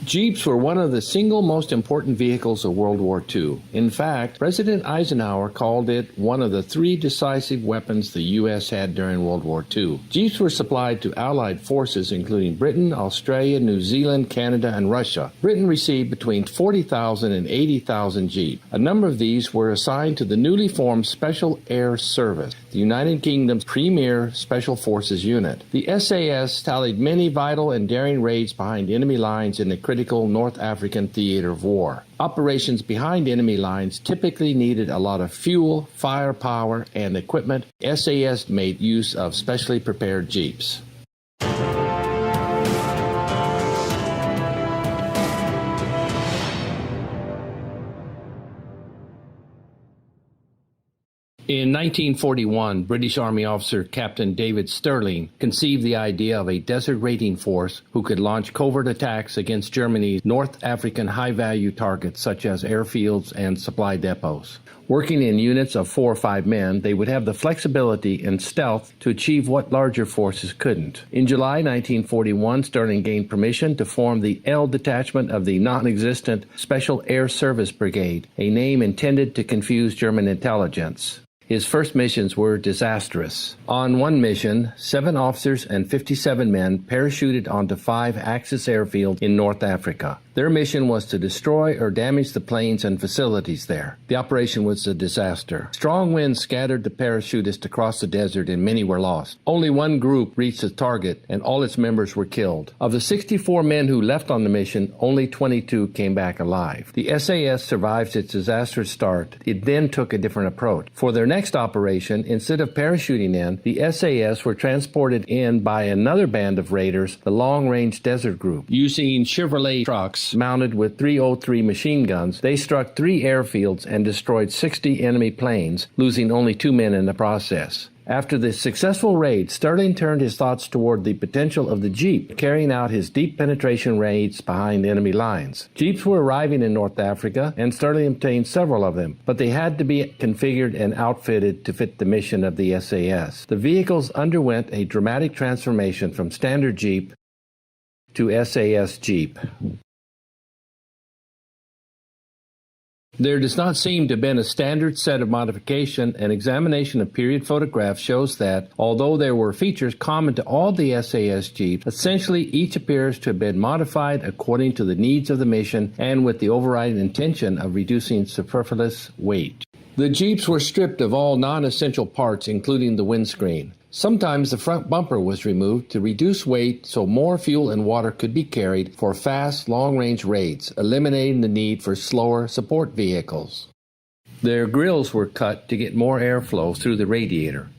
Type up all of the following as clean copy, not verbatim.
Jeeps were one of the single most important vehicles of World War II. In fact, President Eisenhower called it one of the three decisive weapons the U.S. had during World War II. Jeeps were supplied to Allied forces including Britain, Australia, New Zealand, Canada, and Russia. Britain received between 40,000 and 80,000 Jeeps. A number of these were assigned to the newly formed Special Air Service, the United Kingdom's premier Special Forces unit. The SAS tallied many vital and daring raids behind enemy lines in the critical North African theater of war. Operations behind enemy lines typically needed a lot of fuel, firepower, and equipment. SAS made use of specially prepared Jeeps. In 1941, British Army officer Captain David Stirling conceived the idea of a desert raiding force who could launch covert attacks against Germany's North African high-value targets such as airfields and supply depots. Working in units of 4 or 5 men, they would have the flexibility and stealth to achieve what larger forces couldn't. In July 1941, Stirling gained permission to form the L Detachment of the non-existent Special Air Service Brigade, a name intended to confuse German intelligence. His first missions were disastrous. On one mission, 7 officers and 57 men parachuted onto 5 Axis airfields in North Africa. Their mission was to destroy or damage the planes and facilities there. The operation was a disaster. Strong winds scattered the parachutists across the desert and many were lost. Only one group reached the target and all its members were killed. Of the 64 men who left on the mission, only 22 came back alive. The SAS survived its disastrous start. It then took a different approach. For their next operation, instead of parachuting in, the SAS were transported in by another band of raiders, the Long Range Desert Group. Using Chevrolet trucks mounted with 303 machine guns, they struck 3 airfields and destroyed 60 enemy planes, losing only 2 men in the process. After the successful raid, Stirling turned his thoughts toward the potential of the Jeep, carrying out his deep penetration raids behind enemy lines. Jeeps were arriving in North Africa, and Stirling obtained several of them, but they had to be configured and outfitted to fit the mission of the SAS. The vehicles underwent a dramatic transformation from standard Jeep to SAS Jeep. There does not seem to have been a standard set of modification. An examination of period photographs shows that, although there were features common to all the SAS Jeeps, essentially each appears to have been modified according to the needs of the mission and with the overriding intention of reducing superfluous weight. The Jeeps were stripped of all non-essential parts, including the windscreen. Sometimes the front bumper was removed to reduce weight so more fuel and water could be carried for fast, long-range raids, eliminating the need for slower support vehicles. Their grills were cut to get more airflow through the radiator,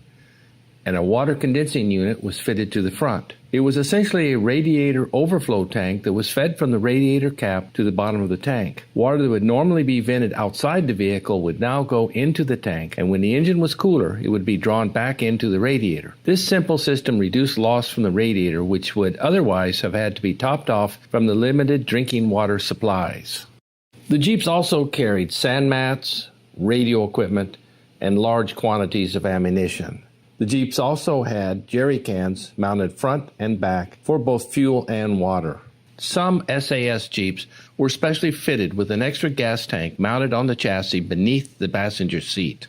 and a water condensing unit was fitted to the front. It was essentially a radiator overflow tank that was fed from the radiator cap to the bottom of the tank. Water that would normally be vented outside the vehicle would now go into the tank, and when the engine was cooler, it would be drawn back into the radiator. This simple system reduced loss from the radiator, which would otherwise have had to be topped off from the limited drinking water supplies. The Jeeps also carried sand mats, radio equipment, and large quantities of ammunition. The Jeeps also had jerry cans mounted front and back for both fuel and water. Some SAS Jeeps were specially fitted with an extra gas tank mounted on the chassis beneath the passenger seat.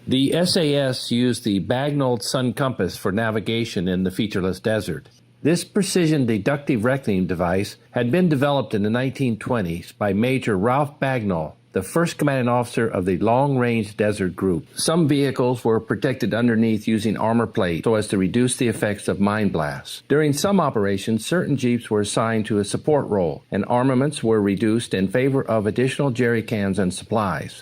The SAS used the Bagnall Sun Compass for navigation in the featureless desert. This precision deductive reckoning device had been developed in the 1920s by Major Ralph Bagnall, the first commanding officer of the Long-Range Desert Group. Some vehicles were protected underneath using armor plate so as to reduce the effects of mine blasts. During some operations, certain Jeeps were assigned to a support role, and armaments were reduced in favor of additional jerry cans and supplies.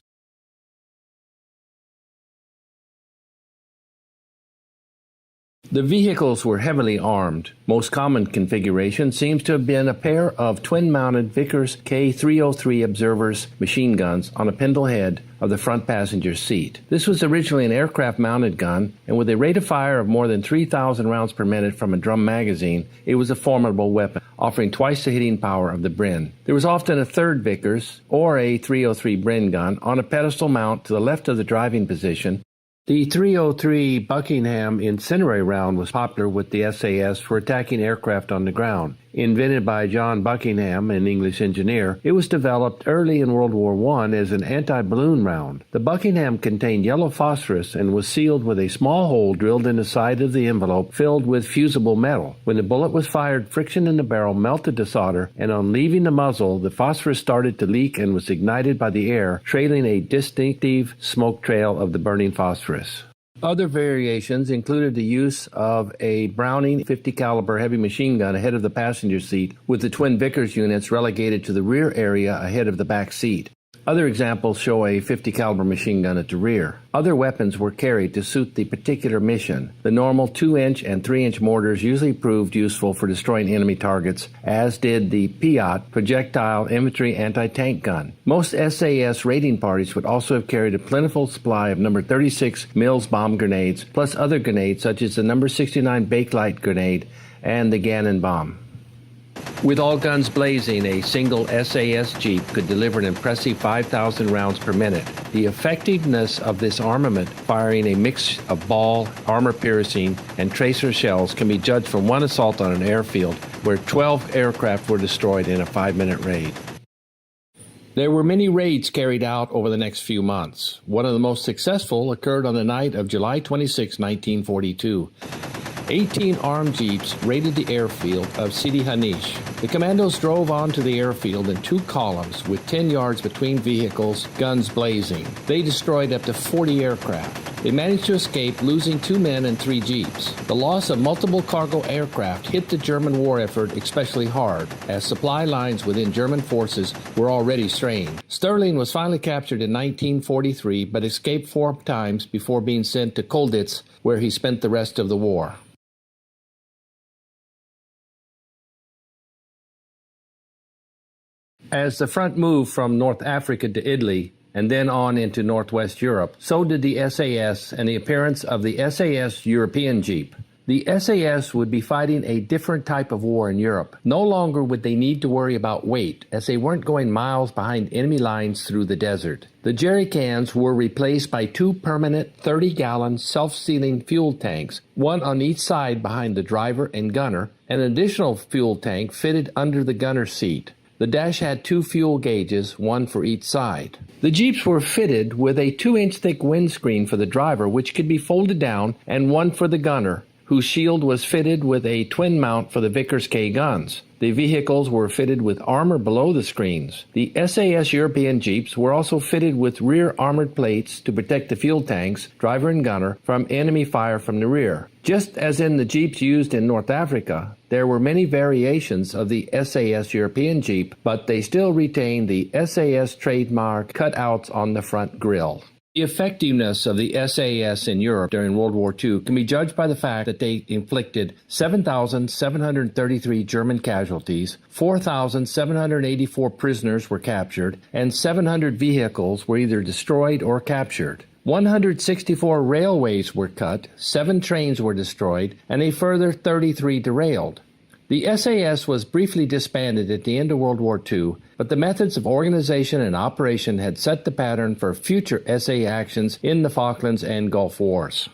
The vehicles were heavily armed. Most common configuration seems to have been a pair of twin-mounted Vickers K303 observers machine guns on a spindle head of the front passenger seat. This was originally an aircraft-mounted gun, and with a rate of fire of more than 3,000 rounds per minute from a drum magazine, it was a formidable weapon, offering twice the hitting power of the Bren. There was often a third Vickers, or a 303 Bren gun, on a pedestal mount to the left of the driving position. The 303 Buckingham incendiary round was popular with the SAS for attacking aircraft on the ground. Invented by John Buckingham, an English engineer, it was developed early in World War I as an anti-balloon round. The Buckingham contained yellow phosphorus and was sealed with a small hole drilled in the side of the envelope filled with fusible metal. When the bullet was fired, friction in the barrel melted the solder, and on leaving the muzzle, the phosphorus started to leak and was ignited by the air, trailing a distinctive smoke trail of the burning phosphorus. Other variations included the use of a Browning 50 caliber heavy machine gun ahead of the passenger seat, with the twin Vickers units relegated to the rear area ahead of the back seat. Other examples show a 50 caliber machine gun at the rear. Other weapons were carried to suit the particular mission. The normal 2-inch and 3-inch mortars usually proved useful for destroying enemy targets, as did the PIAT projectile infantry anti-tank gun. Most SAS raiding parties would also have carried a plentiful supply of number 36 Mills bomb grenades, plus other grenades such as the number 69 Bakelite grenade and the Gannon bomb. With all guns blazing, a single SAS Jeep could deliver an impressive 5,000 rounds per minute. The effectiveness of this armament, firing a mix of ball, armor-piercing, and tracer shells, can be judged from one assault on an airfield where 12 aircraft were destroyed in a 5-minute raid. There were many raids carried out over the next few months. One of the most successful occurred on the night of July 26, 1942. 18 armed jeeps raided the airfield of Sidi Hanish. The commandos drove onto the airfield in 2 columns with 10 yards between vehicles, guns blazing. They destroyed up to 40 aircraft. They managed to escape, losing 2 men and 3 jeeps. The loss of multiple cargo aircraft hit the German war effort especially hard, as supply lines within German forces were already strained. Sterling was finally captured in 1943, but escaped 4 times before being sent to Colditz, where he spent the rest of the war. As the front moved from North Africa to Italy and then on into Northwest Europe, so did the SAS and the appearance of the SAS European Jeep. The SAS would be fighting a different type of war in Europe. No longer would they need to worry about weight, as they weren't going miles behind enemy lines through the desert. The jerry cans were replaced by 2 permanent 30-gallon self-sealing fuel tanks, one on each side behind the driver and gunner, and an additional fuel tank fitted under the gunner's seat. The dash had 2 fuel gauges, one for each side. The Jeeps were fitted with a 2-inch thick windscreen for the driver, which could be folded down, and one for the gunner, whose shield was fitted with a twin mount for the Vickers K guns. The vehicles were fitted with armor below the screens. The SAS European Jeeps were also fitted with rear armored plates to protect the fuel tanks, driver and gunner, from enemy fire from the rear. Just as in the Jeeps used in North Africa, there were many variations of the SAS European Jeep, but they still retained the SAS trademark cutouts on the front grille. The effectiveness of the SAS in Europe during World War II can be judged by the fact that they inflicted 7,733 German casualties, 4,784 prisoners were captured, and 700 vehicles were either destroyed or captured. 164 railways were cut, 7 trains were destroyed, and a further 33 derailed. The SAS was briefly disbanded at the end of World War II, but the methods of organization and operation had set the pattern for future SA actions in the Falklands and Gulf Wars.